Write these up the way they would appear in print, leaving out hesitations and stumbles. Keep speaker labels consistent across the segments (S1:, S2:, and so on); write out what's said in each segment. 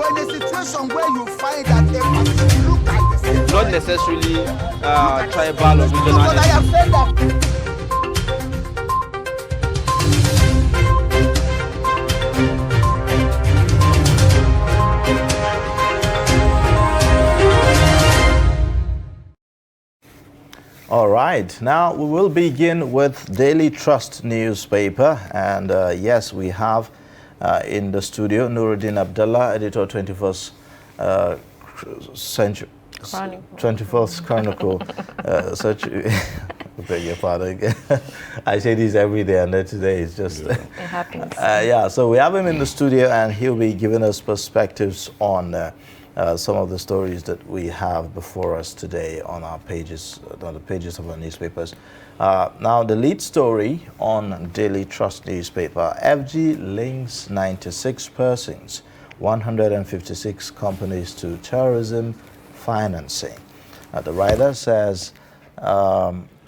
S1: But in a situation where you find that a look at this,
S2: not necessarily tribal or regional.
S1: but I have said that.
S3: All right, now we will begin with Daily Trust newspaper, and yes, we have in the studio Nuruddin Abdullah, editor 21st Century, 21st Chronicle. Beg your pardon again. I say this every day, and then today is just
S4: it happens.
S3: yeah. So we have him in the studio, and he'll be giving us perspectives on some of the stories that we have before us today on our pages, on the pages of our newspapers. Now, the lead story on Daily Trust newspaper: FG links 96 persons, 156 companies to terrorism financing. The writer says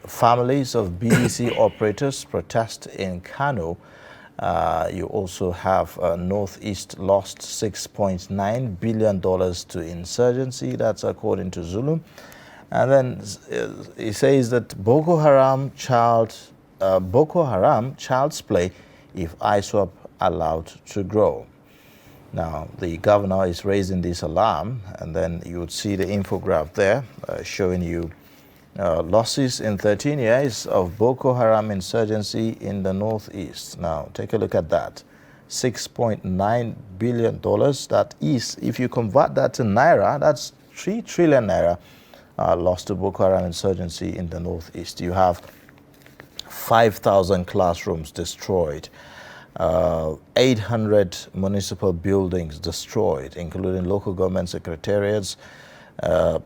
S3: families of BDC operators protest in Kano. You also have Northeast lost $6.9 billion to insurgency. That's according to Zulu. And then he says that Boko Haram child's play if Ishwap allowed to grow. Now, the governor is raising this alarm, and then you would see the infograph there showing you losses in 13 years of Boko Haram insurgency in the Northeast. Now, take a look at that. $6.9 billion. That is, if you convert that to Naira, that's 3 trillion Naira lost to Boko Haram insurgency in the Northeast. You have 5,000 classrooms destroyed, 800 municipal buildings destroyed, including local government secretariats,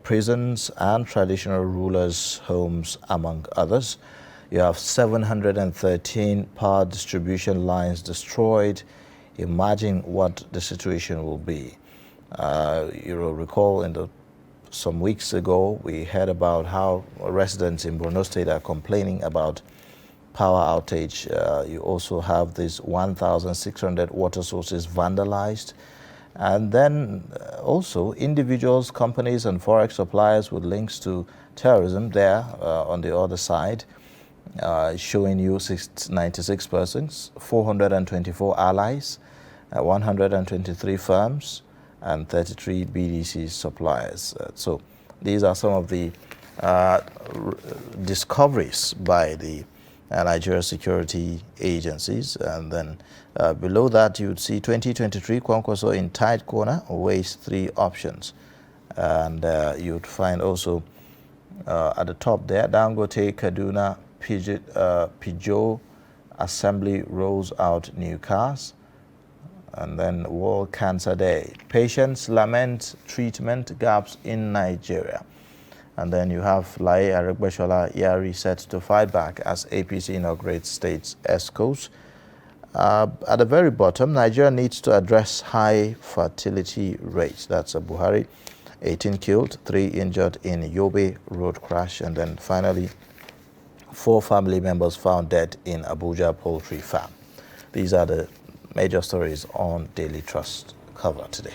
S3: prisons and traditional rulers' homes, among others. You have 713 power distribution lines destroyed. Imagine what the situation will be. You will recall some weeks ago, we heard about how residents in Borno State are complaining about power outage. You also have these 1,600 water sources vandalized. And then also individuals, companies, and forex suppliers with links to terrorism there on the other side, showing you 96 persons, 424 allies, 123 firms, and 33 BDC suppliers. So these are some of the discoveries by the Nigeria security agencies. And then below that, you would see 2023 Kwankwaso in tight corner, weighs 3 options. And you would find also at the top there, Dangote, Kaduna, Peugeot Assembly rolls out new cars. And then World Cancer Day. Patients lament treatment gaps in Nigeria. And then you have Lai Aregbeshola Yari set to fight back as APC inaugurates state's ESCOs. At the very bottom, Nigeria needs to address high fertility rates. That's a Buhari. 18 killed, 3 injured in Yobe road crash. And then finally, 4 family members found dead in Abuja poultry farm. These are the major stories on Daily Trust cover today.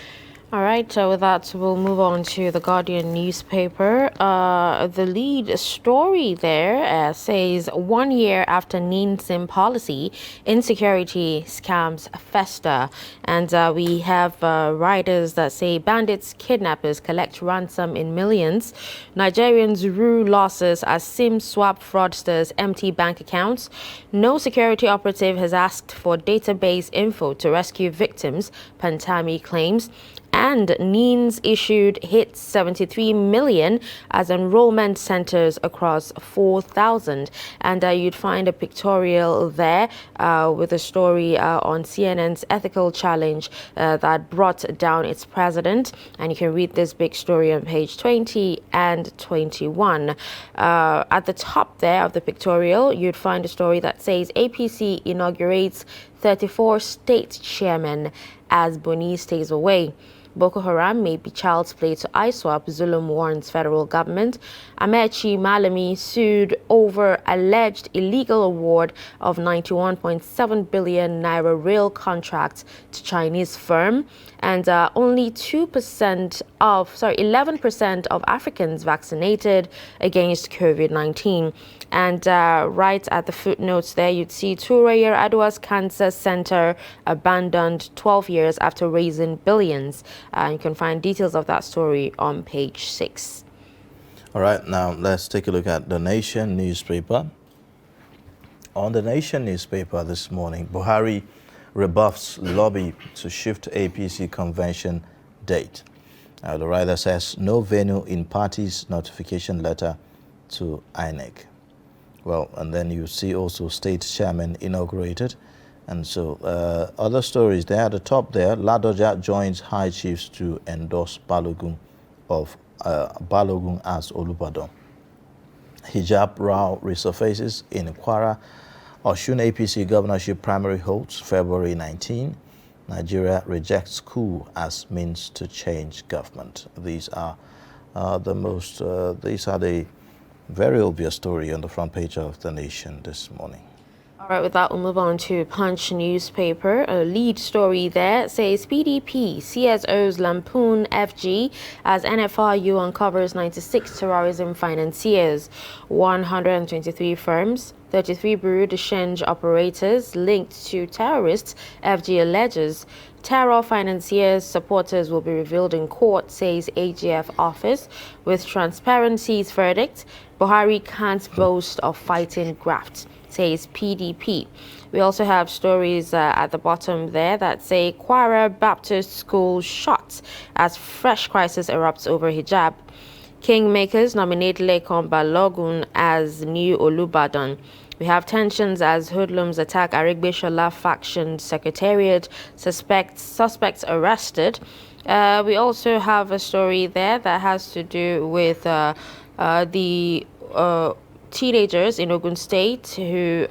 S4: All right, with that, we'll move on to the Guardian newspaper. The lead story there says 1 year after NINSIM policy, insecurity scams fester. And we have writers that say bandits, kidnappers collect ransom in millions. Nigerians rue losses as SIM swap fraudsters empty bank accounts. No security operative has asked for database info to rescue victims, Pantami claims. And NINS issued hits 73 million as enrollment centers across 4,000. And you'd find a pictorial there with a story on CNN's ethical challenge that brought down its president. And you can read this big story on page 20 and 21. At the top there of the pictorial, you'd find a story that says APC inaugurates 34 state chairmen as Boni stays away. Boko Haram may be child's play to Ishwap, Zulum warns federal government. Amechi Malami sued over alleged illegal award of 91.7 billion naira rail contract to Chinese firm. And only 11% of Africans vaccinated against COVID-19. And right at the footnotes there, you'd see Toureyer Adwa's Cancer Center abandoned 12 years after raising billions. You can find details of that story on page 6.
S3: All right, now let's take a look at the Nation newspaper. On the Nation newspaper this morning, Buhari rebuffs lobby to shift APC Convention date. The writer says no venue in party's notification letter to INEC. Well, and then you see also state chairman inaugurated. And so other stories there at the top there, Ladoja joins high chiefs to endorse Balogun as Olubadan. Hijab row resurfaces in Kwara. Osun APC governorship primary holds February 19. Nigeria rejects coup as means to change government. These are the very obvious story on the front page of the Nation this morning.
S4: All right, with that, we'll move on to Punch newspaper. A lead story there says PDP CSOs lampoon FG as NFRU uncovers 96 terrorism financiers, 123 firms, 33 bureau de change operators linked to terrorists, FG alleges. Terror financiers' supporters will be revealed in court, says AGF office. With transparency's verdict, Buhari can't boast of fighting graft, says PDP. We also have stories at the bottom there that say Kwara Baptist School shot as fresh crisis erupts over hijab. Kingmakers nominate Lekon Balogun as new Olubadan. We have tensions as hoodlums attack Arigbeshola faction secretariat, suspects arrested. We also have a story there that has to do with the teenagers in Ogun State who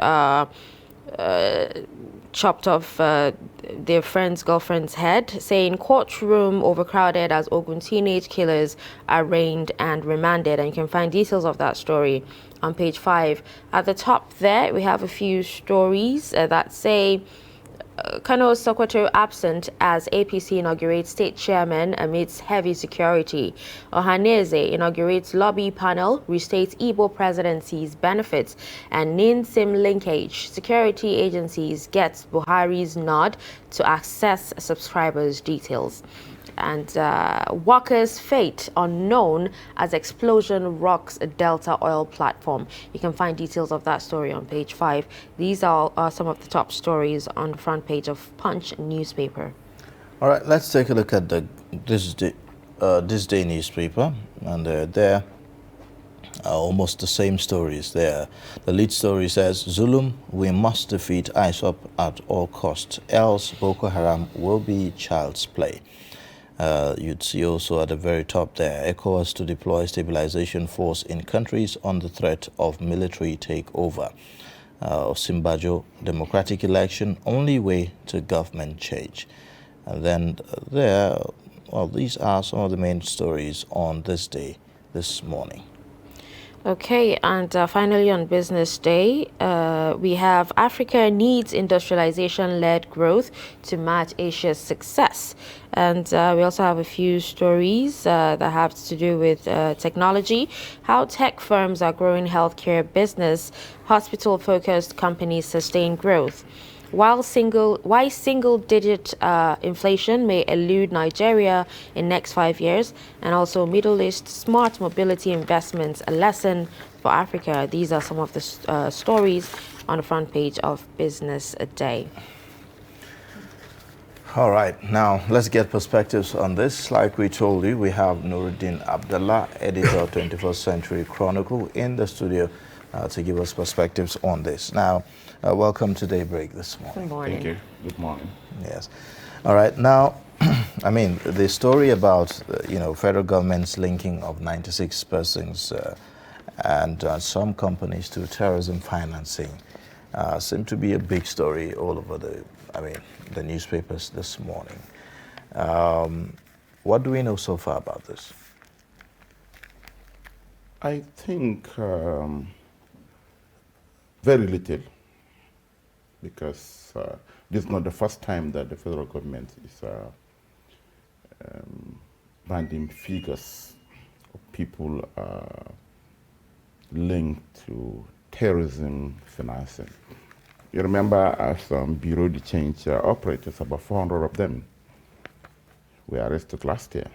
S4: chopped off their girlfriend's head, saying courtroom overcrowded as Ogun teenage killers arraigned and remanded. And you can find details of that story on page 5. At the top there, we have a few stories that say Kano Sokoto absent as APC inaugurates state chairman amidst heavy security. Ohaneze inaugurates lobby panel, restates Igbo presidency's benefits, and NINSIM linkage. Security agencies gets Buhari's nod to access subscribers' details. And workers' fate unknown as explosion rocks a Delta oil platform. You can find details of that story on page 5. These are some of the top stories on the front page of Punch newspaper.
S3: All right, let's take a look at this day newspaper, and there are almost the same stories there. The lead story says, Zulum, we must defeat ISWAP at all costs, else Boko Haram will be child's play. You'd see also at the very top there, ECOWAS to deploy Stabilization Force in countries on the threat of military takeover. Osimbajo, democratic election, only way to government change. And then these are some of the main stories on this day, this morning.
S4: Okay, and finally on Business Day, we have Africa needs industrialization-led growth to match Asia's success. And we also have a few stories that have to do with technology, how tech firms are growing healthcare business, hospital-focused companies sustain growth. Why single-digit inflation may elude Nigeria in next 5 years, and also Middle East smart mobility investments, a lesson for Africa. These are some of the stories on the front page of Business Day.
S3: All right, now let's get perspectives on this. Like we told you, we have Nuruddin Abdullah, editor of 21st Century Chronicle, in the studio to give us perspectives on this. Now, welcome to Daybreak this morning.
S4: Good morning.
S5: Thank you. Good morning.
S3: Yes. All right. Now, I mean, the story about, federal government's linking of 96 persons and some companies to terrorism financing seemed to be a big story all over the newspapers this morning. What do we know so far about this?
S5: I think very little, because this is not the first time that the federal government is banding figures of people linked to terrorism financing. You remember as Bureau de Change operators, about 400 of them were arrested last year.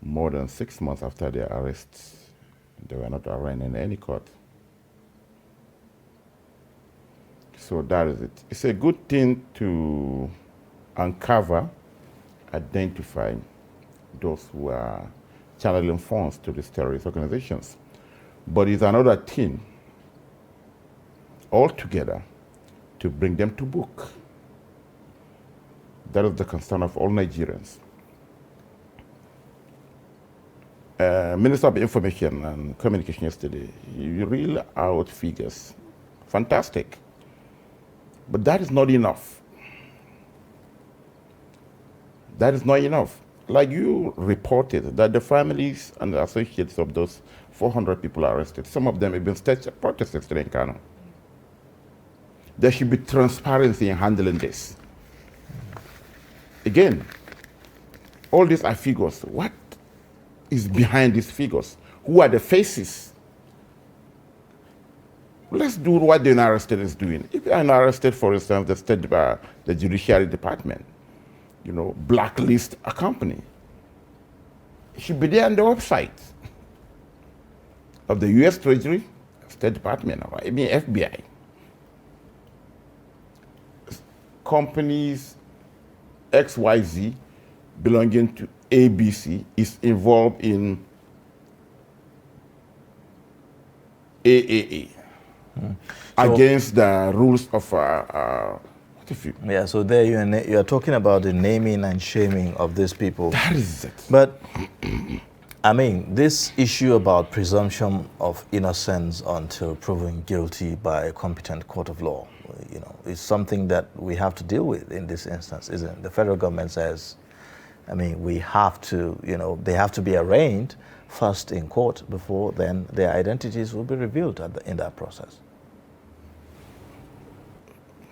S5: More than 6 months after their arrests, they were not arraigned in any court. So that is it. It's a good thing to uncover, identify those who are channeling funds to these terrorist organizations. But it's another thing altogether to bring them to book. That is the concern of all Nigerians. Minister of Information and Communication yesterday, you reel out figures. Fantastic. But that is not enough. That is not enough. Like you reported that the families and the associates of those 400 people arrested, some of them have been state protesters in Kano. There should be transparency in handling this. Again, all these are figures. What is behind these figures? Who are the faces? Let's do what the arrested is doing. If an arrested, for instance, the Judiciary Department, blacklist a company, it should be there on the website of the U.S. Treasury, State Department, or even FBI. Companies XYZ belonging to ABC is involved in AAA against the rules of what if you?
S3: Yeah, so there you are talking about the naming and shaming of these people.
S5: That is it.
S3: But I mean, this issue about presumption of innocence until proven guilty by a competent court of law, is something that we have to deal with in this instance, isn't it? The federal government says, I mean, we have to, they have to be arraigned first in court before then their identities will be revealed in that process.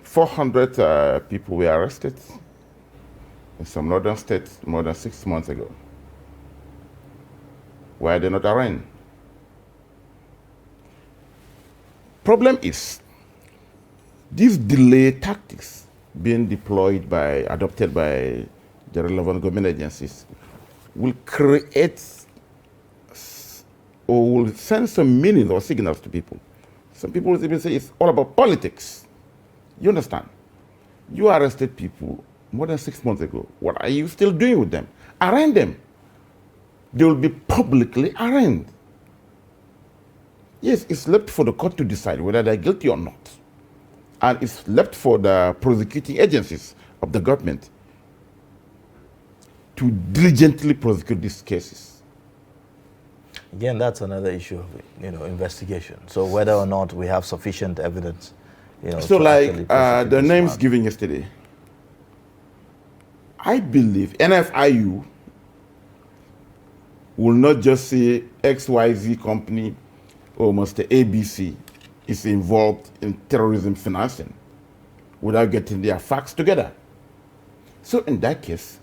S5: 400 people were arrested in some northern states more than 6 months ago. Why are they not arraigned? Problem is, these delay tactics being adopted by the relevant government agencies will create or will send some meaning or signals to people. Some people will even say it's all about politics. You understand? You arrested people more than 6 months ago. What are you still doing with them? Arraign them. They will be publicly arraigned. Yes, it's left for the court to decide whether they're guilty or not. And it's left for the prosecuting agencies of the government to diligently prosecute these cases.
S3: Again, that's another issue of investigation. So whether or not we have sufficient evidence,
S5: so like the names given yesterday, I believe NFIU will not just say XYZ company or Mr. ABC is involved in terrorism financing without getting their facts together. So in that case,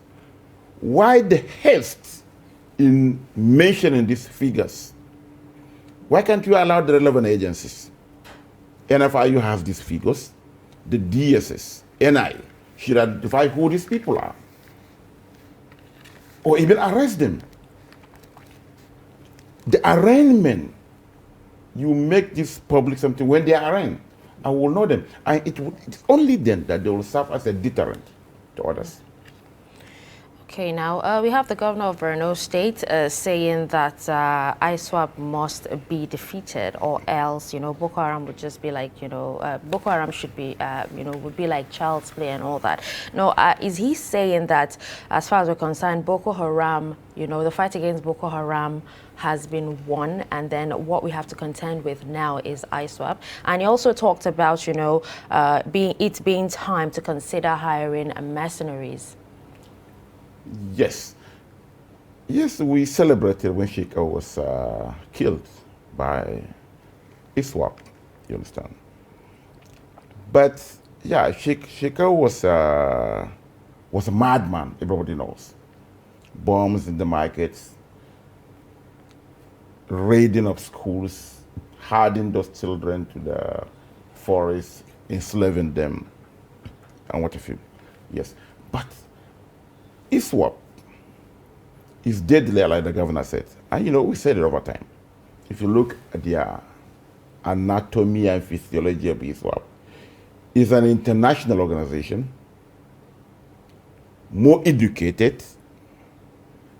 S5: why the haste in mentioning these figures? Why can't you allow the relevant agencies? NFIU has these figures. The DSS, NI, should identify who these people are. Or even arrest them. The arraignment, you make this public something when they are arraigned. I will know them. It's only then that they will serve as a deterrent to others.
S4: Okay, now we have the governor of Borno State saying that Ishwap must be defeated, or else, Boko Haram would just be like, Boko Haram should be, would be like child's play and all that. No, is he saying that, as far as we're concerned, Boko Haram, the fight against Boko Haram has been won, and then what we have to contend with now is Ishwap? And he also talked about, being time to consider hiring mercenaries.
S5: Yes. Yes, we celebrated when Sheikha was killed by Ishwap, you understand. But yeah, Sheikha was a madman, everybody knows. Bombs in the markets, raiding of schools, herding those children to the forest, enslaving them, and what have you. Yes. But Ishwap is deadly, like the governor said. And you know, we said it over time. If you look at the anatomy and physiology of Ishwap, it's an international organization, more educated.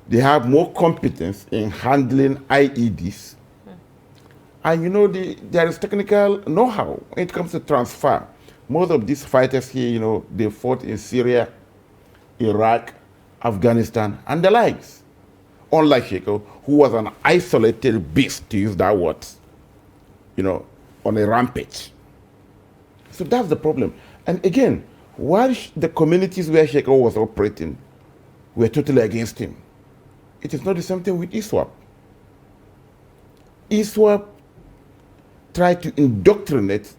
S5: They have more competence in handling IEDs. And you know, there is technical know-how when it comes to transfer. Most of these fighters here, you know, they fought in Syria, Iraq, Afghanistan, and the likes. Unlike Sheikha, who was an isolated beast, to use that word, you know, on a rampage. So that's the problem. And again, while the communities where Sheikha was operating were totally against him, it is not the same thing with Ishwap. Ishwap tried to indoctrinate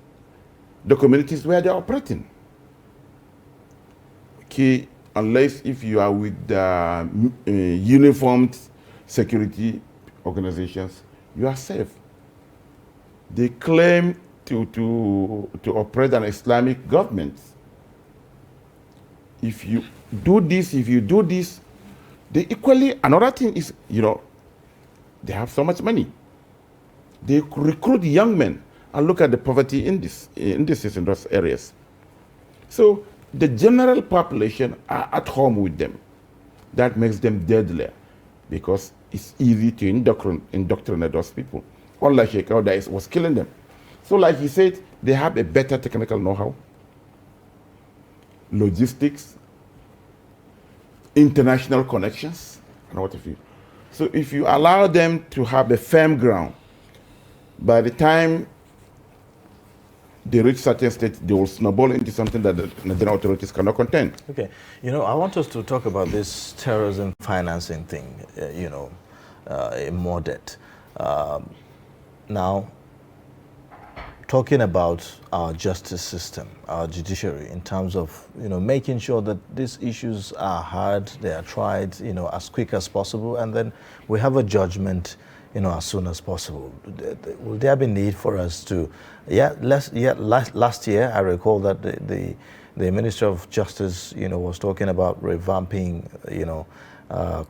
S5: the communities where they are operating. Okay, unless if you are with the uniformed security organizations, you are safe. They claim to operate an Islamic government. If you do this, they equally, another thing is, you know, they have so much money. They recruit young men, and look at the poverty indices in those areas. So the general population are at home with them. That makes them deadlier because it's easy to indoctrinate those people. Unlike Sheikha that was killing them. So like he said, they have a better technical know-how, logistics, international connections, and what have you. So if you allow them to have a firm ground, by the time they reach certain state, they will snowball into something that the Nigerian authorities cannot contain.
S3: Okay, you know, I want us to talk about this terrorism financing thing, you know, in more depth. Now, talking about our justice system, our judiciary, in terms of, you know, making sure that these issues are heard, they are tried, you know, as quick as possible, and then we have a judgment, you know, as soon as possible. Will there be need for us to, last year, I recall that the Minister of Justice, you know, was talking about revamping, you know,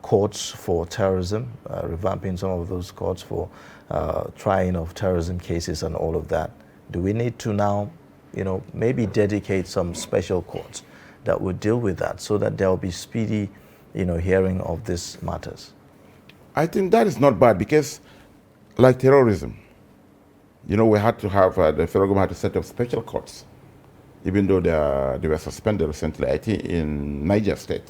S3: courts for terrorism, revamping some of those courts for trying of terrorism cases and all of that. Do we need to now, you know, maybe dedicate some special courts that would deal with that so that there will be speedy, you know, hearing of these matters?
S5: I think that is not bad because, like terrorism, you know, we had to have, the federal government had to set up special courts, even though they were suspended recently, I think in Niger State,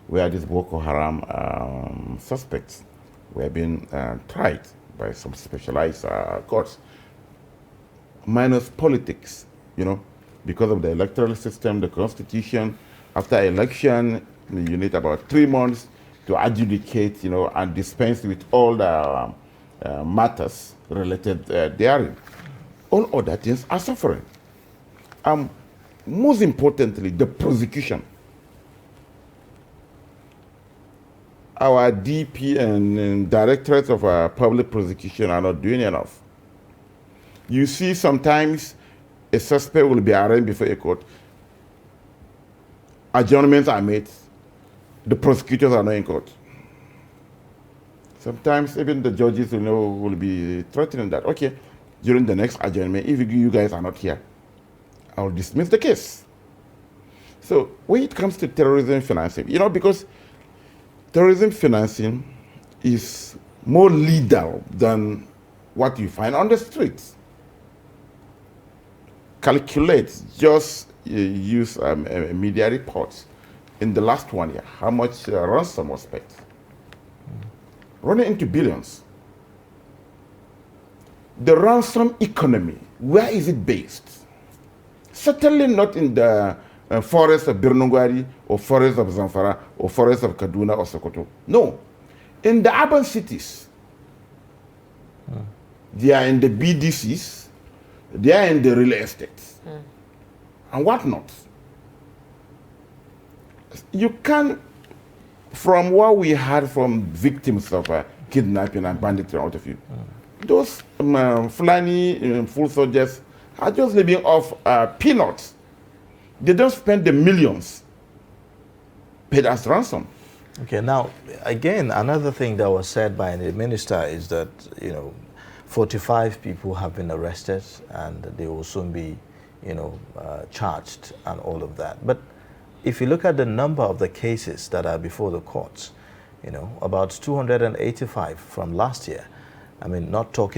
S5: where these Boko Haram suspects were being tried by some specialized courts. Minus politics, you know, because of the electoral system, the constitution. After election, you need about 3 months to adjudicate, you know, and dispense with all the matters related therein. All other things are suffering. Most importantly, the prosecution. Our DP and directorates of public prosecution are not doing enough. You see, sometimes a suspect will be arraigned before a court. Adjournments are made. The prosecutors are not in court. Sometimes even the judges will be threatening that, okay, during the next adjournment, if you guys are not here, I'll dismiss the case. So when it comes to terrorism financing, you know, because terrorism financing is more lethal than what you find on the streets. Calculate, just use media reports in the last 1 year, how much ransom was paid. Running into billions. The ransom economy, where is it based? Certainly not in the forests of Birnungwari or forests of Zamfara, or forests of Kaduna or Sokoto. No. In the urban cities, they are in the BDCs, they are in the real estates, and whatnot. You can, from what we heard from victims of kidnapping and banditry out of you, those Fulani full soldiers are just living off peanuts. They don't spend the millions paid as ransom.
S3: Okay, now, again, another thing that was said by the minister is that, 45 people have been arrested and they will soon be, charged and all of that. But if you look at the number of the cases that are before the courts, about 285 from last year. I mean, not to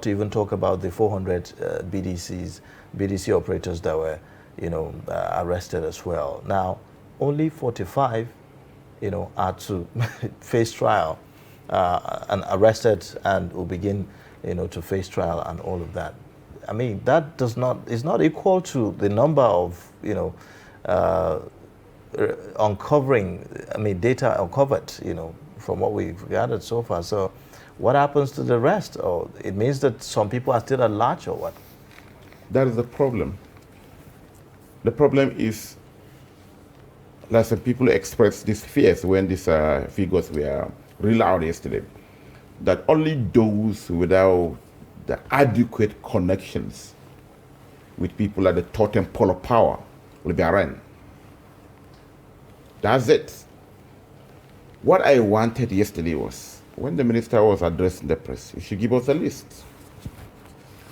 S3: even talk about the 400 BDC operators that were, arrested as well. Now, only 45, are to face trial and arrested and will begin, to face trial and all of that. I mean, that is not equal to the number of, uncovering, data uncovered, from what we've gathered so far. So what happens to the rest? Or it means that some people are still at large, or what?
S5: That is the problem. The problem is that some people expressed these fears when these figures were read out yesterday, that only those without the adequate connections with people at the totem pole of power will be arraigned. That's it. What I wanted yesterday was, when the minister was addressing the press, he should give us a list.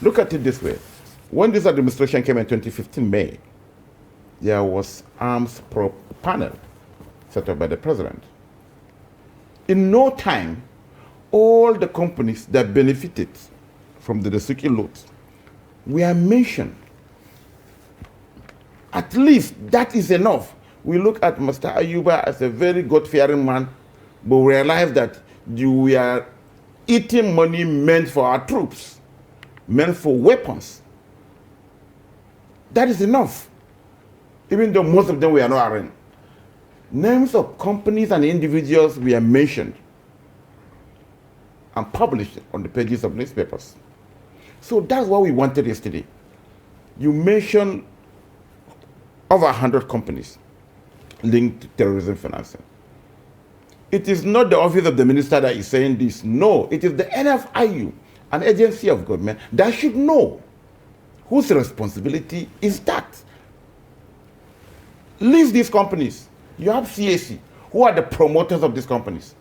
S5: Look at it this way. When this administration came in 2015 May, there was arms probe panel set up by the president. In no time, all the companies that benefited from the Dasuki loot were mentioned. At least that is enough. We look at Mr. Ayuba as a very God-fearing man, but we realize that we are eating money meant for our troops, meant for weapons. That is enough, even though most of them were not arraigned. Names of companies and individuals were mentioned and published on the pages of newspapers. So that's what we wanted yesterday. You mentioned over 100 companies linked to terrorism financing. It is not the office of the minister that is saying this. No, it is the NFIU, an agency of government, that should know whose responsibility is that. List these companies. You have CAC. Who are the promoters of these companies?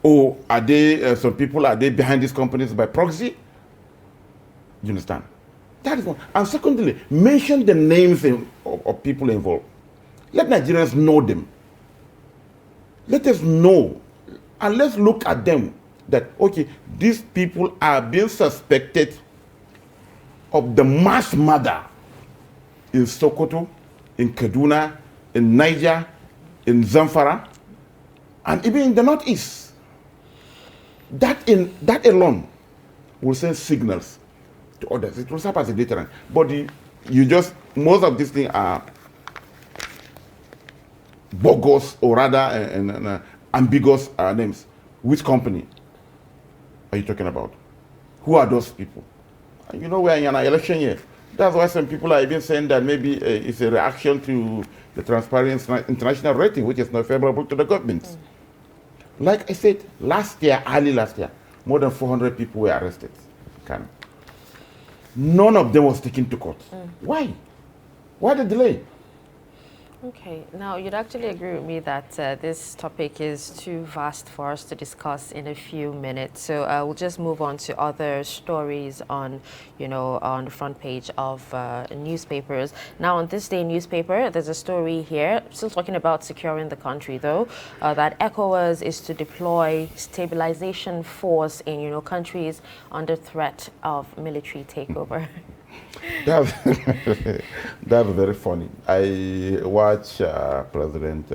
S5: Or are they, some people, are they behind these companies by proxy? You understand? That is one. And secondly, mention the names of people involved. Let Nigerians know them. Let us know, and let's look at them, that, okay, these people are being suspected of the mass murder in Sokoto, in Kaduna, in Niger, in Zamfara, and even in the Northeast. That alone will send signals to others. It will serve as a deterrent. But most of these things are bogus, or rather ambiguous names. Which company are you talking about? Who are those people? And we're in an election year. That's why some people are even saying that maybe it's a reaction to the Transparency International rating, which is not favorable to the government. Like I said, early last year, more than 400 people were arrested. None of them was taken to court. Why? Why the delay?
S4: Okay, now you'd actually agree with me that this topic is too vast for us to discuss in a few minutes. So we'll just move on to other stories on, on the front page of newspapers. Now, on this day newspaper, there's a story here, still talking about securing the country, though, that ECOWAS is to deploy Stabilization Force in, countries under threat of military takeover.
S5: That's very funny. I watch President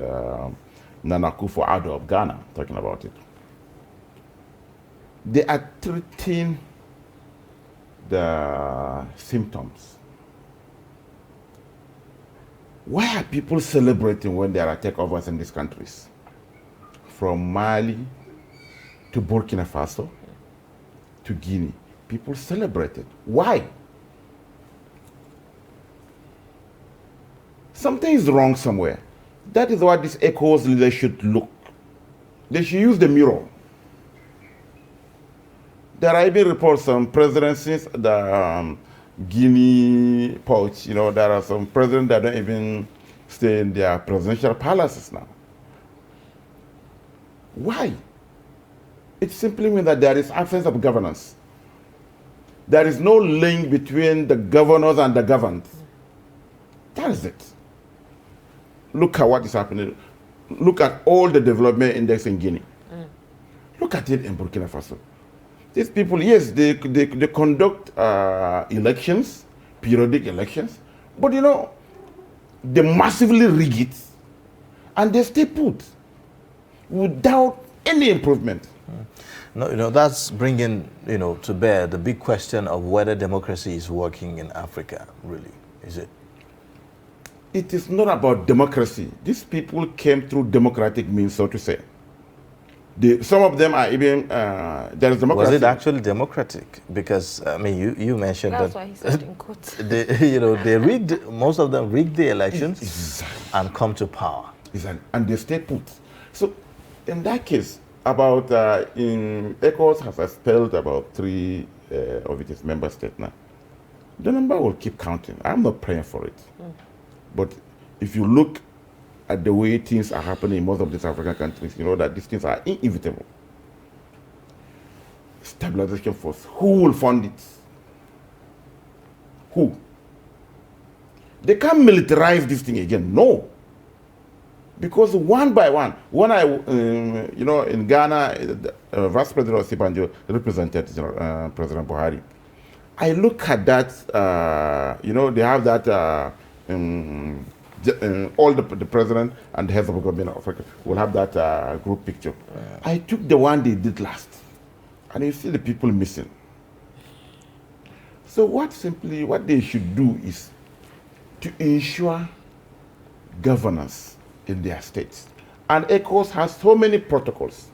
S5: Nana Akufo-Addo of Ghana talking about it. They are treating the symptoms Why are people celebrating when there are takeovers in these countries? From Mali to Burkina Faso to Guinea, people celebrated. Why? Something is wrong somewhere. That is what these ECOWAS leaders should look. They should use the mirror. There are even reports on presidencies, the Guinea pouch, you know, there are some presidents that don't even stay in their presidential palaces now. Why? It simply means that there is absence of governance. There is no link between the governors and the governed. That is it. Look at what is happening. Look at all the development index in Guinea. Look at it in Burkina Faso. These people, yes, they conduct elections, periodic elections, but you know, they massively rig it, and they stay put without any improvement.
S3: No, you know, that's bringing, you know, to bear the big question of whether democracy is working in Africa, really, is it?
S5: It is not about democracy. These people came through democratic means, so to say. Some of them are even, there is democracy.
S3: Was it actually democratic? Because, I mean, you mentioned
S4: That's
S3: that...
S4: why he said in quotes.
S3: You know, they rigged, most of them rigged the elections
S5: Exactly.
S3: and come to power.
S5: Exactly. And they stay put. So, in that case, about, in ECOWAS has expelled about 3 of its member states now. The number will keep counting. I'm not praying for it. But if you look at the way things are happening in most of these African countries, you know that these things are inevitable. Stabilization Force, who will fund it? Who? They can't militarize this thing again, no. Because one by one, when I, you know, in Ghana, Vice President Osibanjo represented President Buhari. I look at that, you know, they have that, all the president and the heads of the government of Africa will have that group picture. Yeah. I took the one they did last, and you see the people missing. So what they should do is to ensure governance in their states. And ECOWAS has so many protocols,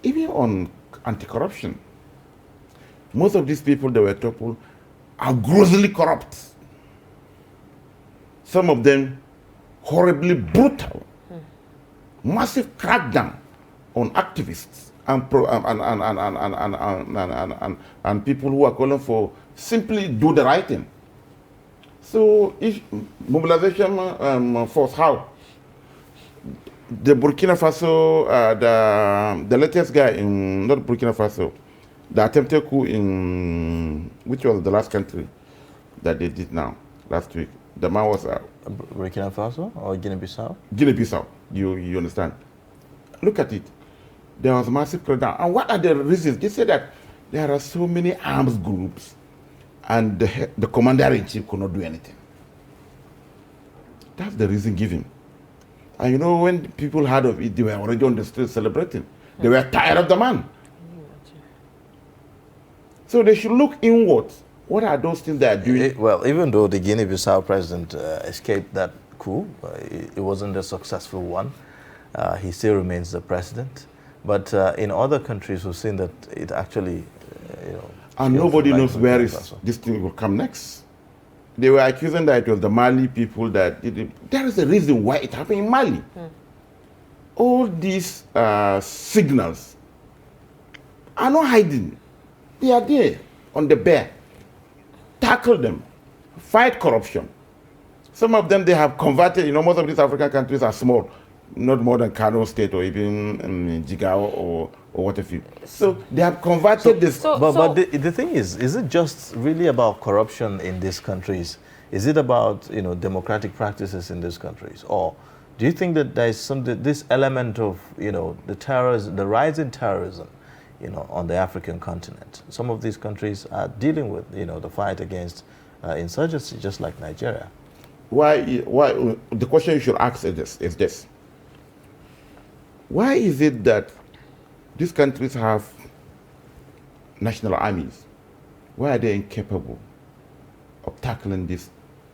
S5: even on anti-corruption. Most of these people that were toppled are grossly corrupt. Some of them horribly brutal, massive crackdown on activists and people who are calling for simply do the right thing. So, mobilization force, how? The Burkina Faso, the latest guy in, not Burkina Faso, the attempted coup in, which was the last country that they did now, last week. The man was...
S3: Burkina Faso or Guinea-Bissau?
S5: Guinea-Bissau, you understand. Look at it. There was massive crackdown. And what are the reasons? They said that there are so many arms groups and the commander-in-chief could not do anything. That's the reason given. And you know, when people heard of it, they were already on the street celebrating. They were tired of the man. So they should look inward. What are those things they are doing?
S3: Well, even though the Guinea-Bissau president escaped that coup, it wasn't a successful one. He still remains the president. But in other countries, we've seen that it actually, you know...
S5: And nobody knows where this thing will come next. They were accusing that it was the Mali people that did it. There is a reason why it happened in Mali. All these signals are not hiding. They are there on the bear. Tackle them. Fight corruption. Some of them they have converted, you know, most of these African countries are small, not more than Kano State or even Jigawa or what have you. So they have converted this.
S3: But the thing is it just really about corruption in these countries? Is it about, you know, democratic practices in these countries? Or do you think that there is this element of, you know, the rise in terrorism, you know, on the African continent? Some of these countries are dealing with, you know, the fight against insurgency, just like Nigeria.
S5: Why the question you should ask is this. Why is it that these countries have national armies? Why are they incapable of tackling these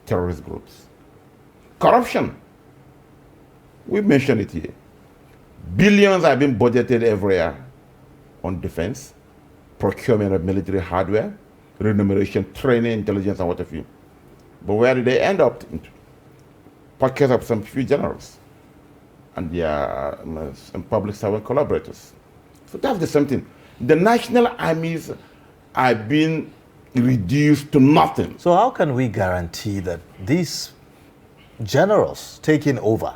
S5: terrorist groups? Corruption. We mentioned it here. Billions have been budgeted every year on defense, procurement of military hardware, remuneration, training, intelligence, and what have you. But where did they end up? Pockets of some few generals and their public servant collaborators. So that's the same thing. The national armies are being reduced to nothing.
S3: So how can we guarantee that these generals taking over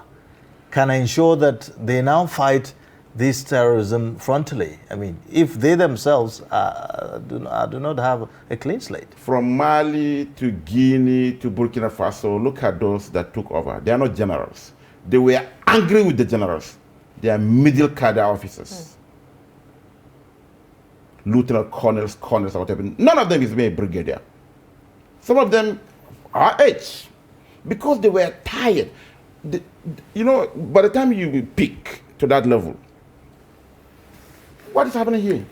S3: can ensure that they now fight this terrorism frontally? I mean, if they themselves do not have a clean slate.
S5: From Mali to Guinea to Burkina Faso, look at those that took over. They are not generals. They were angry with the generals. They are middle cadre officers. Lieutenant colonels, or whatever. None of them is made brigadier. Some of them are H because they were tired. You know, by the time you peak to that level, what is happening here?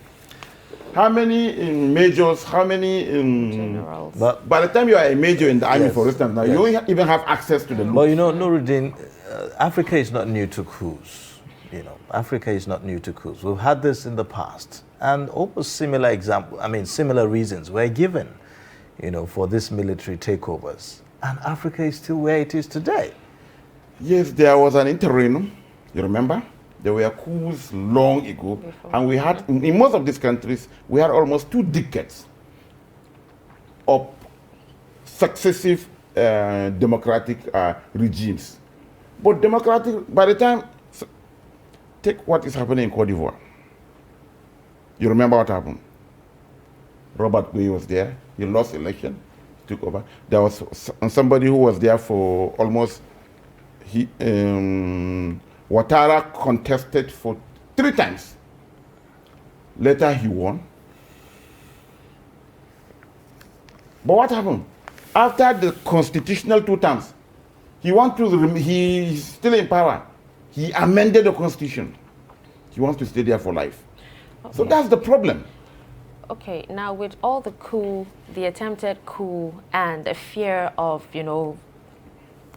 S5: How many majors, how many
S4: generals?
S5: But by the time you are a major in the army, for instance, now you don't even have access to the loot.
S3: But you know, Nuruddin, Africa is not new to coups. You know, Africa is not new to coups. We've had this in the past, and almost similar reasons were given, you know, for these military takeovers. And Africa is still where it is today.
S5: Yes, there was an interim. You remember? There were coups long ago, and we had, in most of these countries, we had almost 2 decades of successive democratic regimes. But by the time, take what is happening in Cote d'Ivoire. You remember what happened? Robert Gueye was there. He lost election, took over. There was somebody who was there for almost, Ouattara contested for 3 times. Later he won. But what happened? After the constitutional 2 terms, he's still in power. He amended the constitution. He wants to stay there for life. Okay. So that's the problem.
S4: Okay, now with all the attempted coup and the fear of, you know,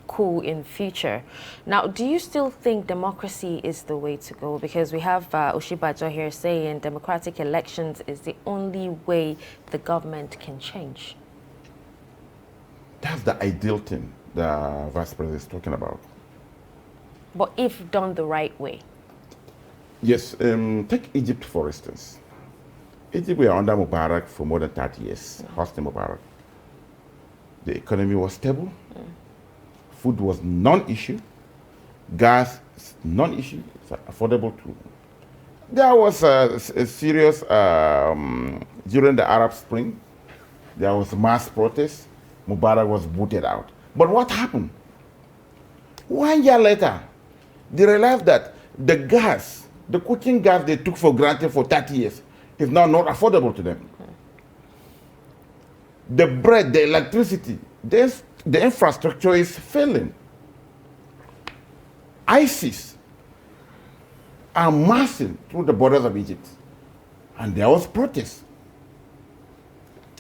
S4: coup in future. Now, do you still think democracy is the way to go? Because we have Oshibajo here saying democratic elections is the only way the government can change.
S5: That's the ideal thing the Vice President is talking about.
S4: But if done the right way?
S5: Yes, take Egypt for instance. Egypt were under Mubarak for more than 30 years, Hosni Mubarak. The economy was stable. Food was non-issue. Gas, non-issue. It's affordable too. There was a serious, during the Arab Spring, there was mass protest. Mubarak was booted out. But what happened? 1 year later, they realized that the gas, the cooking gas they took for granted for 30 years, is now not affordable to them. The bread, the electricity, the infrastructure is failing. ISIS are marching through the borders of Egypt. And there was protest.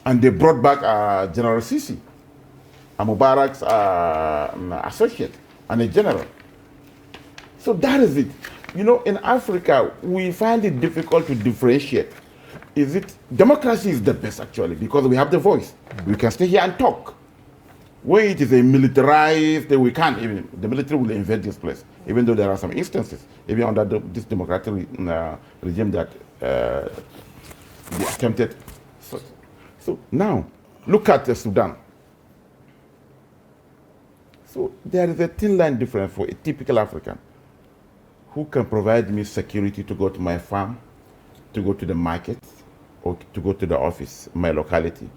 S5: And they brought back General Sisi, Mubarak's associate and a general. So that is it. You know, in Africa, we find it difficult to differentiate. Democracy is the best actually, because we have the voice. We can stay here and talk. When it is a militarized, we can't even, the military will invade this place, even though there are some instances, even under this democratic regime that they attempted. So now, look at Sudan. So there is a thin line difference for a typical African who can provide me security to go to my farm, to go to the market, or to go to the office, my locality.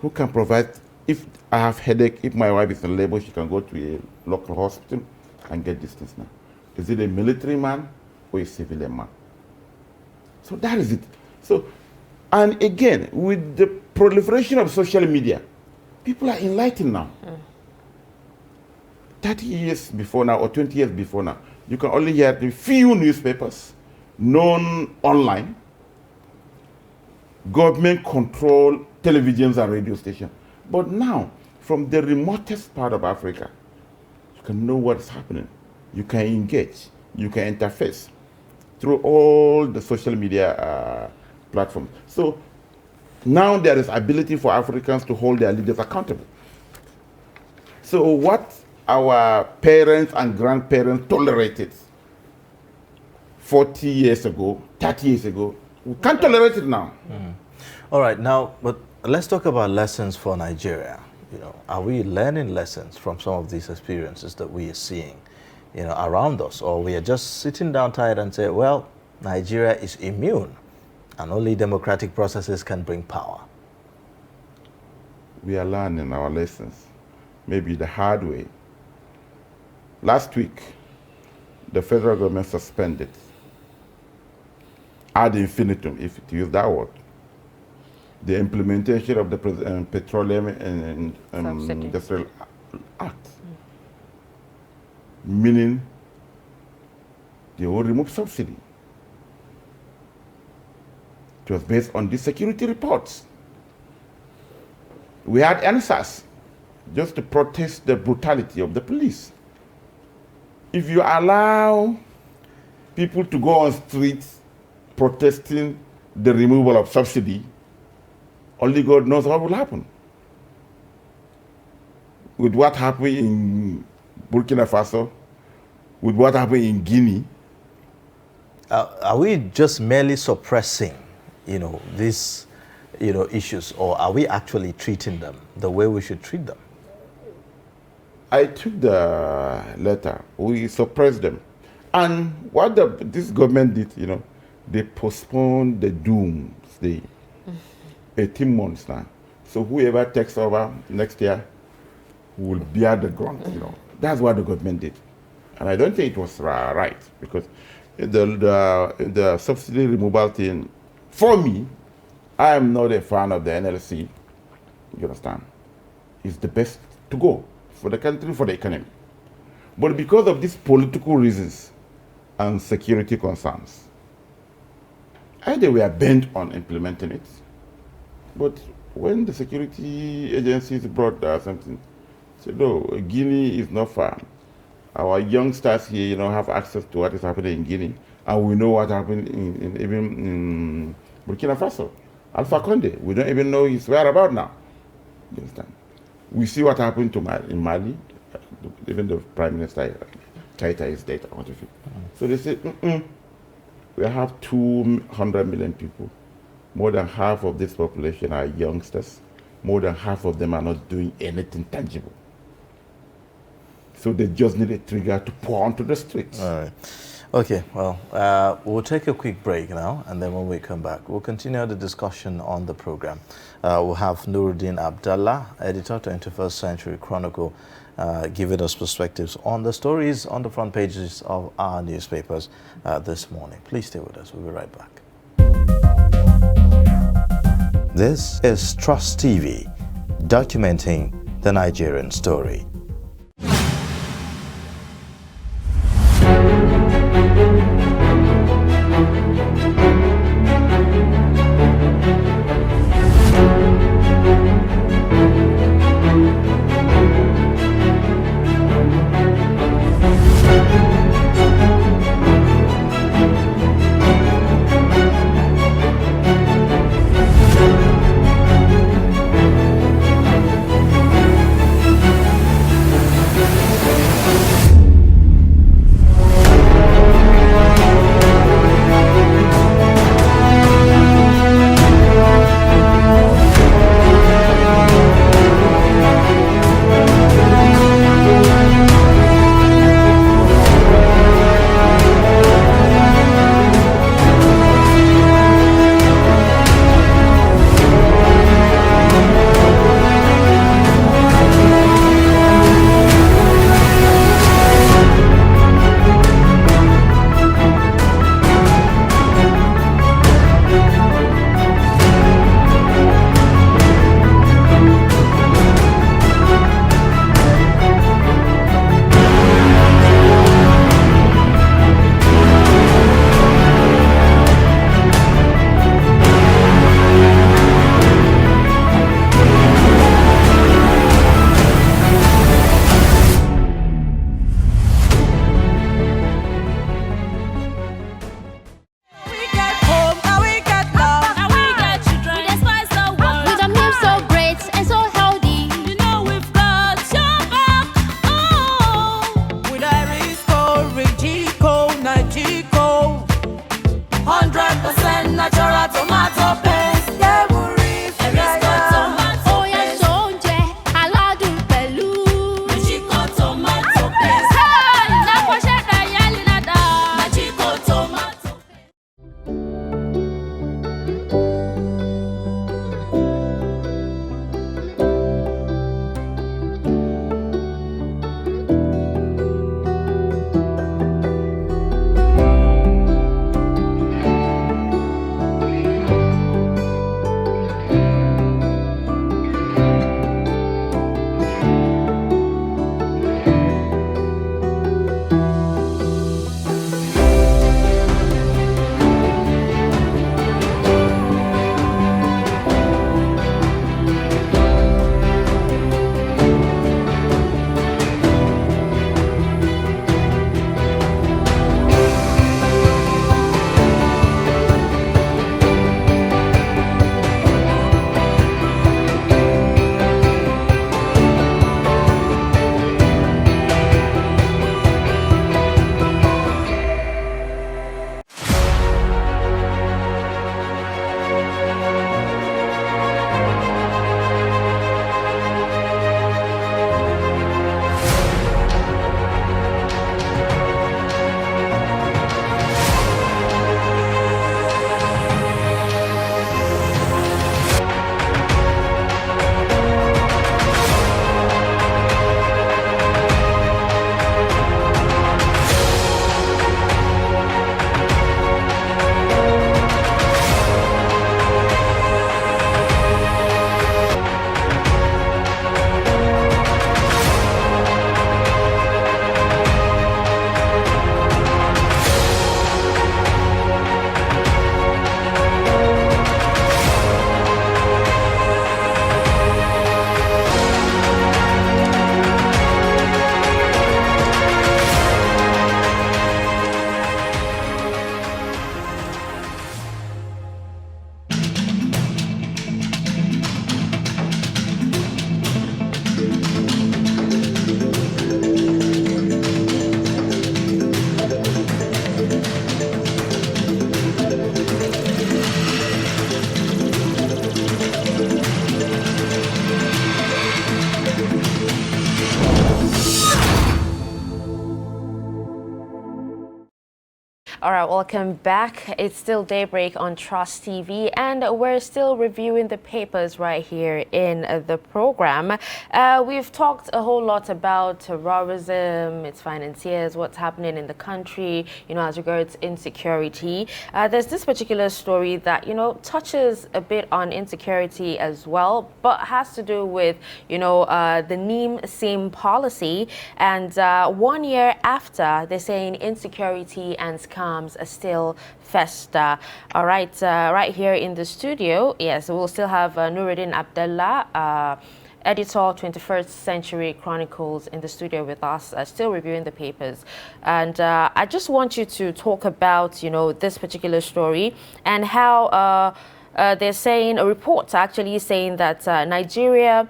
S5: Who can provide, if I have headache, if my wife is in labor, she can go to a local hospital and get this things now. Is it a military man or a civilian man? So that is it. So, and again, with the proliferation of social media, people are enlightened now. 30 years before now, or 20 years before now, you can only hear the few newspapers, known online, government-controlled televisions and radio stations. But now, from the remotest part of Africa, can know what's happening. You can engage. You can interface through all the social media platforms. So now there is ability for Africans to hold their leaders accountable. So what our parents and grandparents tolerated 40 years ago, 30 years ago, we can't tolerate it now.
S3: All right, now, but let's talk about lessons for Nigeria. You know, are we learning lessons from some of these experiences that we are seeing, you know, around us, or we are just sitting down tired and say, well, Nigeria is immune and only democratic processes can bring power?
S5: We are learning our lessons, maybe the hard way. Last week, the federal government suspended ad infinitum, if to use that word, the implementation of the Petroleum and Industrial Act, meaning they will remove subsidy. It was based on the security reports. We had answers just to protest the brutality of the police. If you allow people to go on streets protesting the removal of subsidy, only God knows what will happen. With what happened in Burkina Faso, with what happened in Guinea.
S3: Are we just merely suppressing, you know, these, you know, issues, or are we actually treating them the way we should treat them?
S5: I took the letter. We suppressed them. And what this government did, you know, they postponed the doomsday 18 months now. So whoever takes over next year will bear the grunt, you know. That's what the government did. And I don't think it was right, because the subsidy removal thing, for me, I am not a fan of the NLC, you understand. It's the best to go for the country, for the economy. But because of these political reasons and security concerns, either we are bent on implementing it, but when the security agencies brought something, said, no, Guinea is not far. Our youngsters here, you know, have access to what is happening in Guinea, and we know what happened even in Burkina Faso. Alpha Conde, we don't even know his whereabouts now. You understand? We see what happened to in Mali, even the Prime Minister, Keita is dead. So they said, we have 200 million people. More than half of this population are youngsters. More than half of them are not doing anything tangible. So they just need a trigger to pour onto the streets.
S3: All right. Okay, well, we'll take a quick break now, and then when we come back, we'll continue the discussion on the program. We'll have Nuruddin Abdallah, editor, 21st Century Chronicle, giving us perspectives on the stories on the front pages of our newspapers this morning. Please stay with us. We'll be right back. This is Trust TV, documenting the Nigerian story.
S4: All right, welcome back. It's still Daybreak on Trust TV, and we're still reviewing the papers right here in the program. We've talked a whole lot about terrorism, its financiers, what's happening in the country, as regards insecurity. There's this particular story that, touches a bit on insecurity as well, but has to do with, the NIM-SIM policy. And 1 year after, they're saying insecurity and scams are still fester. All right, right here in the studio, yes, we'll still have Nuruddin Abdullah, editor, 21st Century Chronicles, in the studio with us, still reviewing the papers. And I just want you to talk about, this particular story and how they're saying, a report actually saying that Nigeria,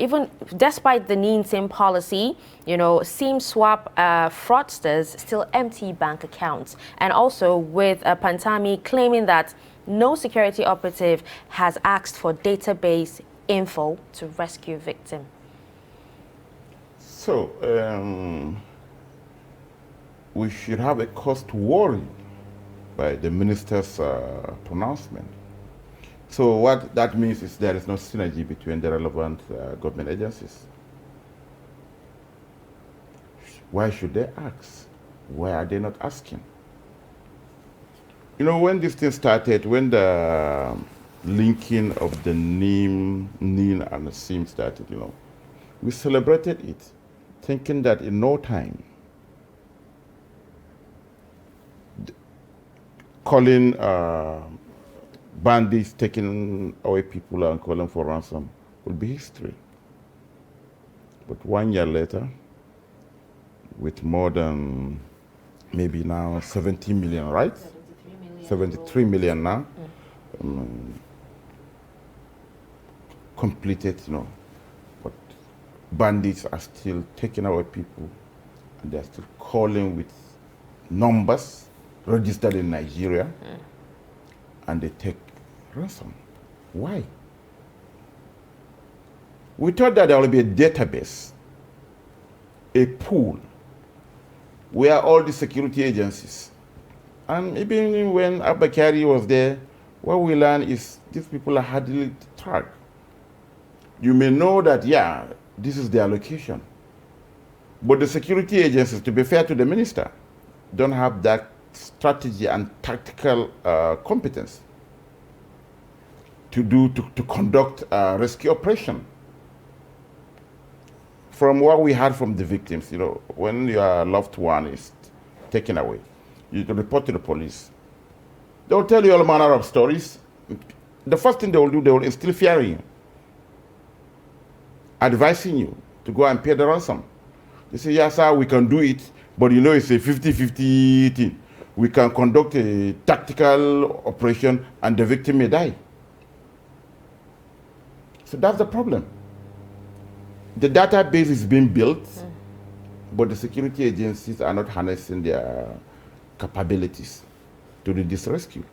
S4: even despite the NIM policy, SIM swap fraudsters still empty bank accounts. And also with Pantami claiming that no security operative has asked for database info to rescue victim.
S5: So, we should have a cause to worry by the minister's pronouncement. So what that means is there is no synergy between the relevant government agencies. Why should they ask? Why are they not asking? When this thing started, when the linking of the NIM and the SIM started, we celebrated it, thinking that in no time, calling bandits taking away people and calling for ransom will be history. But 1 year later, with more than maybe now 70 million, right? 73 million now. Completed, but bandits are still taking away people, and they're still calling with numbers registered in Nigeria, and they take ransom. Why? We thought that there would be a database, a pool, where all the security agencies, and even when Abakari was there, what we learned is these people are hardly tracked. You may know that, yeah, this is their location, but the security agencies, to be fair to the minister, don't have that strategy and tactical competence to conduct a rescue operation. From what we heard from the victims, when your loved one is taken away, you report to the police. They will tell you all manner of stories. The first thing they will do, they will instill fear in you, advising you to go and pay the ransom. They say, yes, sir, we can do it, but it's a 50-50 thing. We can conduct a tactical operation and the victim may die. So that's the problem. The database is being built, but the security agencies are not harnessing their capabilities to do this rescue.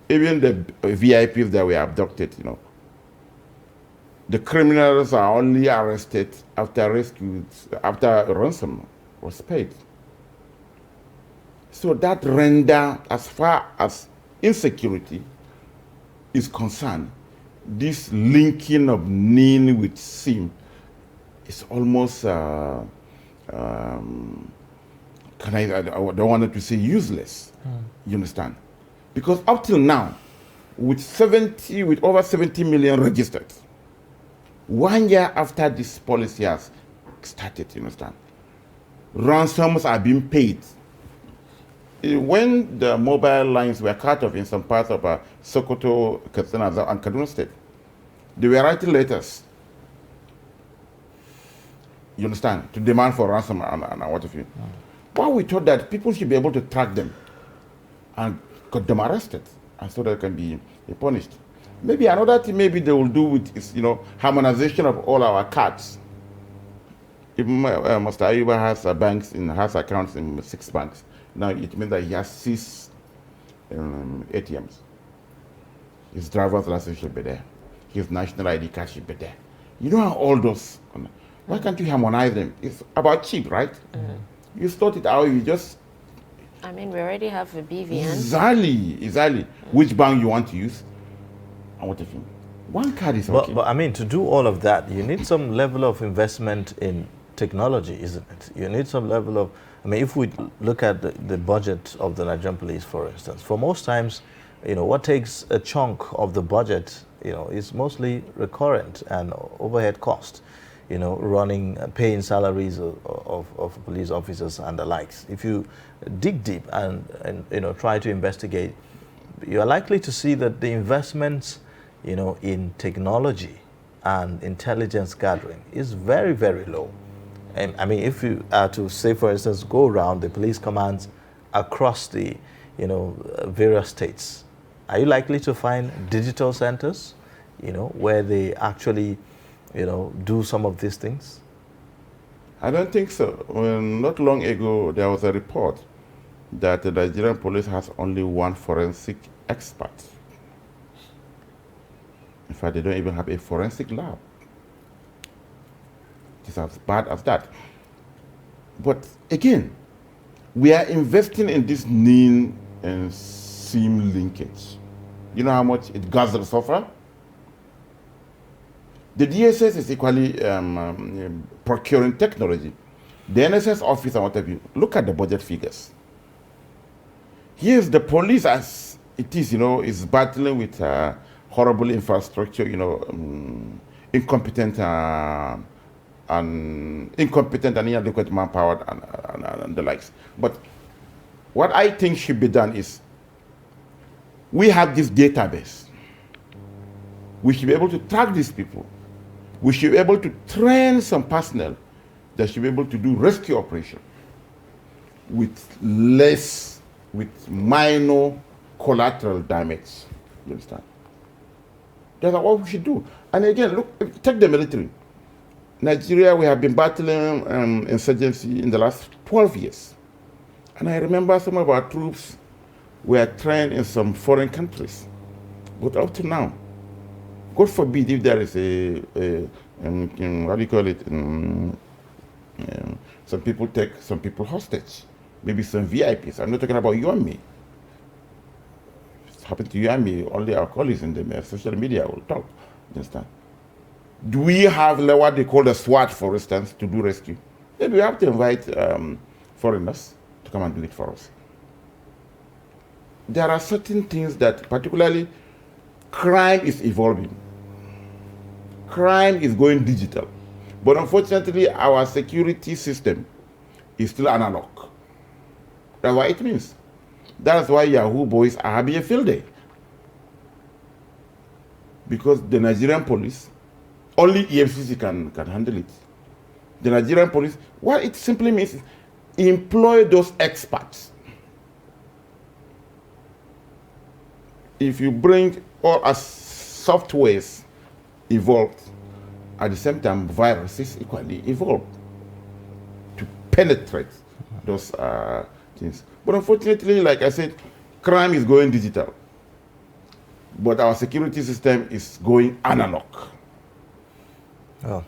S5: Even the VIPs that were abducted, the criminals are only arrested after ransom was paid. So that render, as far as insecurity is concerned, this linking of NIN with SIM is almost, I don't want to say useless, you understand? Because up till now, with over 70 million registered, 1 year after this policy has started, you understand, ransoms are being paid. When the mobile lines were cut off in some parts of Sokoto, Katsina, and Kaduna State, they were writing letters, you understand, to demand for ransom and what have you. Well, we thought that people should be able to track them and get them arrested, and so they can be punished. Maybe another thing maybe they will do with is, harmonization of all our cards. If Mr. Ayuba has accounts in 6 banks, now it means that he has 6 ATMs. His driver's license should be there. His national ID card should be there. All those. Why can't you harmonize them? It's about cheap, right? You sort it out, you just
S4: I mean, we already have a BVN.
S5: Exactly. Which bank you want to use and what if you. One card is okay.
S3: But I mean, to do all of that, you need some level of investment in technology, isn't it? You need some level of, I mean, if we look at the budget of the Nigerian police, for instance, for most times, you know, what takes a chunk of the budget, you know, is mostly recurrent and overhead cost, you know, running, paying salaries of police officers and the likes. If you dig deep and you know, try to investigate, you're likely to see that the investments, you know, in technology and intelligence gathering is very, very low. And I mean, if you are to say, for instance, go around the police commands across the, you know, various states, are you likely to find digital centers, you know, where they actually, you know, do some of these things?
S5: I don't think so. Not long ago, there was a report that the Nigerian police has only one forensic expert. In fact, they don't even have a forensic lab. It's as bad as that. But again, we are investing in this NIN and SIM linkage. You know how much it guzzles software? The DSS is equally procuring technology. The NSS office and whatever, look at the budget figures. Here's the police as it is, you know, is battling with horrible infrastructure, you know, incompetent and inadequate manpower and the likes. But what I think should be done is, we have this database. We should be able to track these people. We should be able to train some personnel that should be able to do rescue operation with minor collateral damage. You understand? That's what we should do. And again, look, take the military. Nigeria, we have been battling insurgency in the last 12 years. And I remember some of our troops were trained in some foreign countries. But up to now, God forbid if there is what do you call it? Some people take some people hostage, maybe some VIPs. I'm not talking about you and me. It's happened to you and me, only our colleagues in the social media will talk. You understand? Do we have what they call the SWAT, for instance, to do rescue? Maybe we have to invite foreigners to come and do it for us. There are certain things that, particularly, crime is evolving. Crime is going digital. But unfortunately, our security system is still analog. That's what it means. That's why Yahoo boys are having a field day. Because the Nigerian police, only EFCC can handle it. The Nigerian police, what it simply means is employ those experts. If you bring all as softwares evolved, at the same time viruses equally evolved to penetrate those things. But unfortunately, like I said, crime is going digital, but our security system is going analog.
S3: Oh.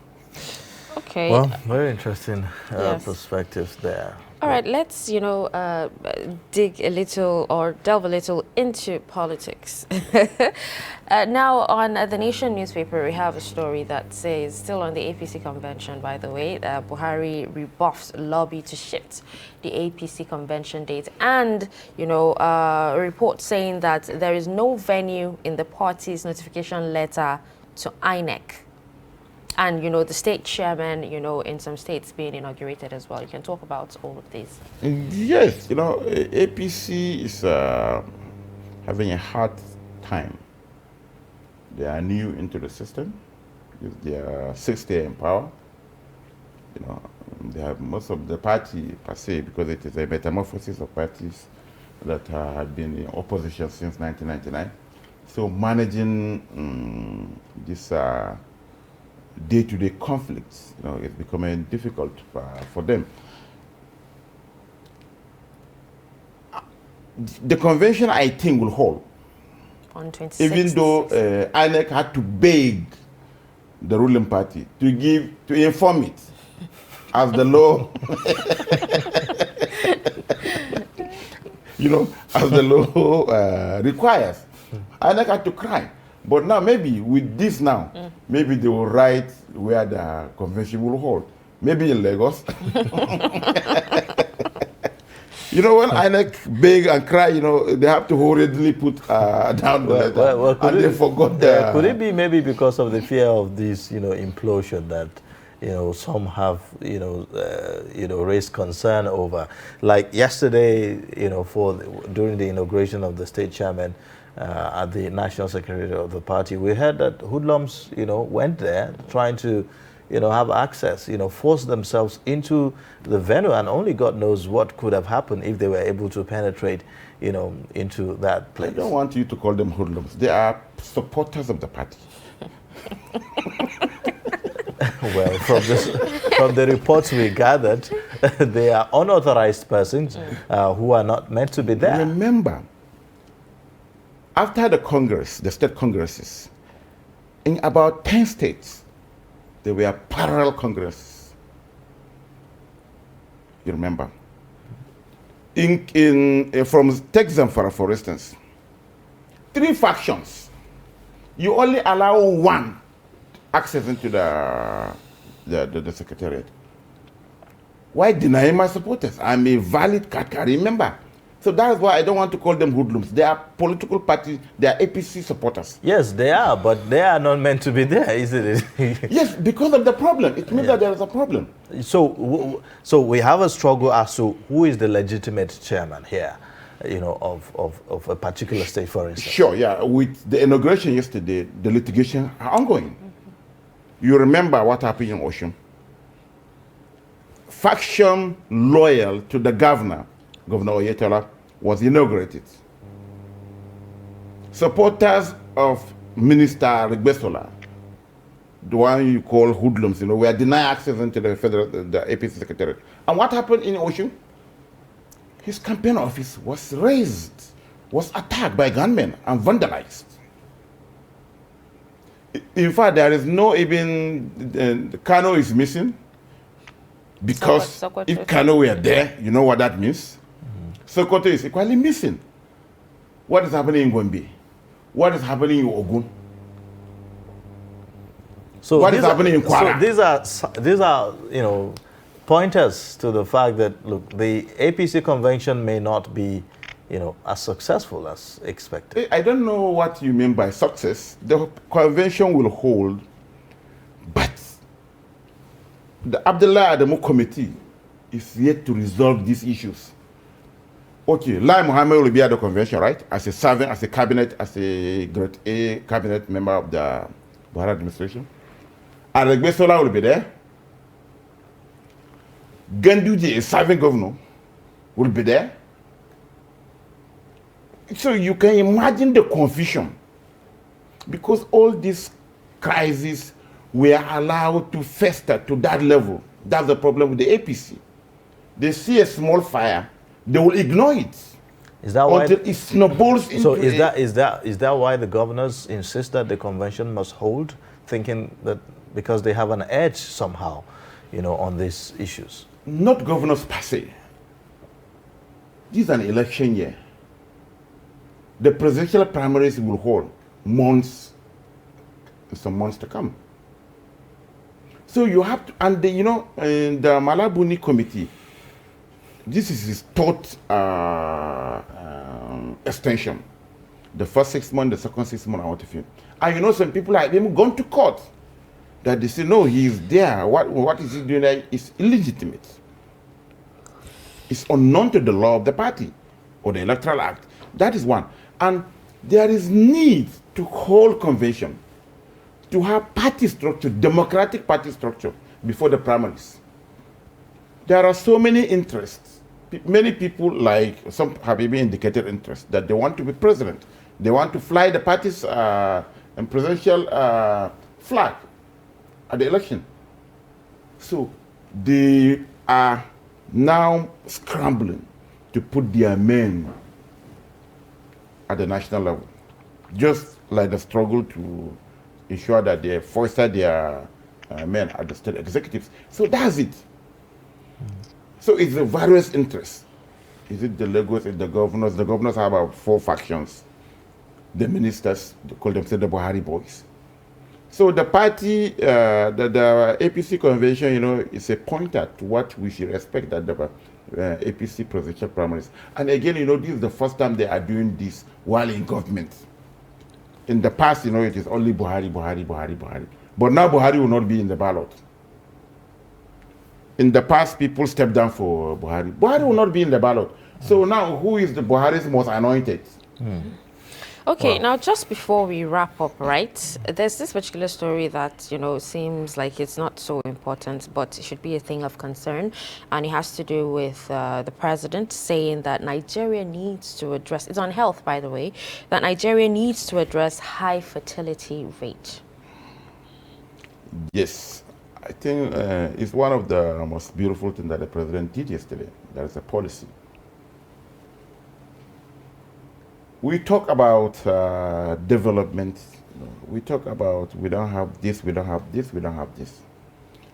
S4: Okay.
S3: Well, very interesting
S4: Yes.
S3: perspectives there.
S4: All right, let's, dig a little or delve a little into politics. Now, on the Nation newspaper, we have a story that says, still on the APC Convention, by the way, Buhari rebuffs lobby to shift the APC Convention date. And, a report saying that there is no venue in the party's notification letter to INEC. And, the state chairman, in some states being inaugurated as well. You can talk about all of these.
S5: Yes, APC is having a hard time. They are new into the system. They are 6th year in power. They have most of the party per se, because it is a metamorphosis of parties that have been in opposition since 1999. So managing this day-to-day conflicts, it's becoming difficult for them. The convention, I think, will hold.
S4: On 26th.
S5: Even though INEC had to beg the ruling party to inform it as the law as the law requires. And I had to cry. But now maybe with this now, maybe they will write where the convention will hold. Maybe in Lagos. When INEC beg and cry, they have to hurriedly put down the letter. And they forgot that.
S3: Could it be maybe because of the fear of this, implosion that, some have, raised concern over? Like yesterday, during the inauguration of the state chairman at the national secretariat of the party, we heard that hoodlums, went there trying to, have access, force themselves into the venue, and only God knows what could have happened if they were able to penetrate, into that place.
S5: I don't want you to call them hoodlums. They are supporters of the party.
S3: Well, from the reports we gathered, they are unauthorized persons who are not meant to be there.
S5: Remember, after the Congress, the state congresses, in about 10 states, there were parallel congresses. You remember? From Texas, for instance, 3 factions. You only allow one access into the secretariat. Why deny my supporters? I'm a valid card carrying member. So that's why I don't want to call them hoodlums. They are political parties. They are APC supporters.
S3: Yes, they are, but they are not meant to be there, isn't it?
S5: Yes, because of the problem. It means that there is a problem.
S3: So we have a struggle as to who is the legitimate chairman here, of a particular state, for instance.
S5: Sure, yeah. With the inauguration yesterday, the litigation are ongoing. You remember what happened in Ocean? Faction loyal to the Governor Oyetola, was inaugurated. Supporters of Minister Regbesola, the one you call hoodlums, were denied access into the APC secretariat. And what happened in Ocean? His campaign office was razed, was attacked by gunmen and vandalized. In fact, there is no even, Kano is missing, because if Kano were there, you know what that means? Sokoto is equally missing. What is happening in Gombe? What is happening in Ogun?
S3: So
S5: what is happening in Kwara?
S3: So these are pointers to the fact that, look, the APC convention may not be as successful as expected.
S5: I don't know what you mean by success. The convention will hold, but the Abdullah Adamu committee is yet to resolve these issues. Okay, Lai Mohammed will be at the convention, right? As a cabinet, as a grade A cabinet member of the Buhari administration. Regbesola will be there. Ganduje, a serving governor, will be there. So you can imagine the confusion, because all these crises were allowed to fester to that level. That's the problem with the APC. They see a small fire, they will ignore it.
S3: Is that why
S5: until it snowballs into
S3: is that why the governors insist that the convention must hold, thinking that because they have an edge somehow, on these issues?
S5: Not governors per se. This is an election year. The presidential primaries will hold some months to come. So you have to, and the Malabuni committee, this is his third extension. The first 6 months, the second 6 months, I want to feel. And some people have even gone to court that they say, no, he is there. What is he doing there is illegitimate. It's unknown to the law of the party or the Electoral Act. That is one. And there is need to hold convention, to have party structure, democratic party structure before the primaries. There are so many interests. Many people, like some have even indicated interest that they want to be president. They want to fly the party's presidential flag at the election. So they are now scrambling to put their men at the national level, just like the struggle to ensure that they foster their men at the state executives. So that's it. So it's the various interests. Is it the Lagos and the governors? The governors have about 4 factions. The ministers, they call themselves the Buhari boys. So the party, the APC Convention, you know, is a pointer to what we should expect at the APC presidential primaries. And again, you know, this is the first time they are doing this while in government. In the past, you know, it is only Buhari, Buhari, Buhari, Buhari. But now Buhari will not be in the ballot. In the past, people stepped down for Buhari. Buhari will not be in the ballot. So now, who is the Buhari's most anointed?
S4: Okay, now just before we wrap up, right, there's this particular story that, you know, seems like it's not so important, but it should be a thing of concern. And it has to do with the president saying that Nigeria needs to address, it's on health, by the way, that Nigeria needs to address high fertility rate.
S5: Yes, I think it's one of the most beautiful things that the president did yesterday. There is a policy. We talk about development. You know, we talk about we don't have this, we don't have this, we don't have this.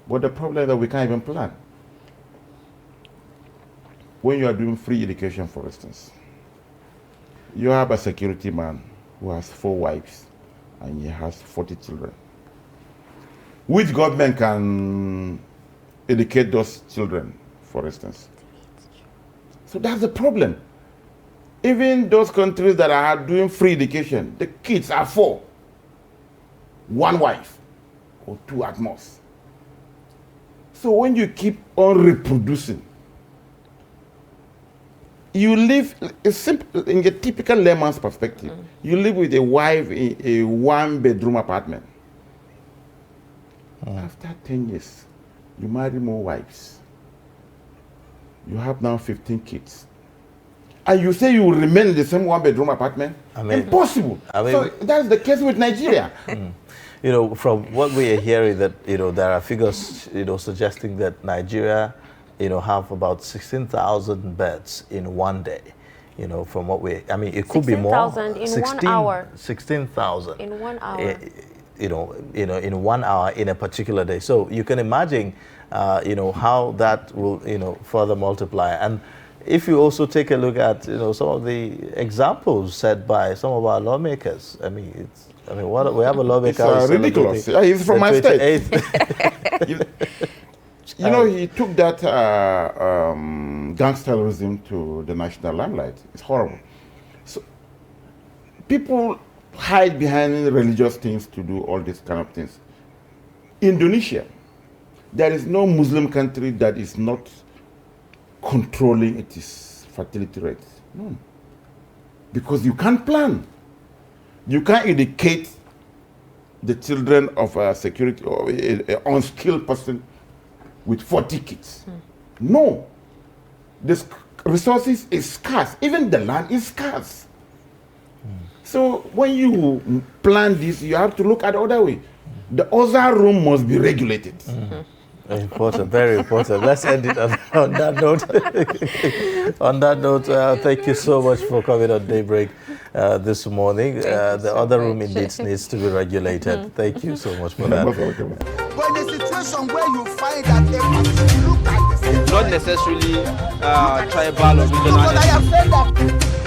S5: But the problem is that we can't even plan. When you are doing free education, for instance, you have a security man who has 4 wives and he has 40 children. Which government can educate those children, for instance? So that's the problem. Even those countries that are doing free education, the kids are 4. 1 wife or 2 at most. So when you keep on reproducing, you live in a typical layman's perspective. You live with a wife in a 1-bedroom apartment. After 10 years, you marry more wives. You have now 15 kids. And you say you will remain in the same 1-bedroom apartment? I mean, impossible. I mean, so that's the case with Nigeria.
S3: You know, from what we are hearing, that, you know, there are figures, you know, suggesting that Nigeria, you know, have about 16,000 beds in one day. You know, from what we, I mean, it could be more.
S4: 16,000 in 1 hour.
S3: 16,000
S4: in 1 hour.
S3: You know, in 1 hour in a particular day. So you can imagine, you know, how that will, you know, further multiply. And if you also take a look at, you know, some of the examples set by some of our lawmakers, I mean, what we have a lawmaker.
S5: It's ridiculous. Yeah, he's from my state. You know, he took that gangsterism to the national limelight. It's horrible. So people hide behind religious things to do all these kind of things. Indonesia, there is no Muslim country that is not controlling its fertility rate. No. Because you can't plan. You can't educate the children of a security or an unskilled person with 40 kids. No. The resources is scarce. Even the land is scarce. So when you plan this, you have to look at the other way. The other room must be regulated.
S3: Important, very important. Let's end it on that note. On that note, thank you so much for coming on Daybreak this morning. The other room indeed needs to be regulated. Thank you so much for that.
S1: But in a situation where you find that look at this,
S2: Not necessarily tribal or regional.
S1: but I have said that.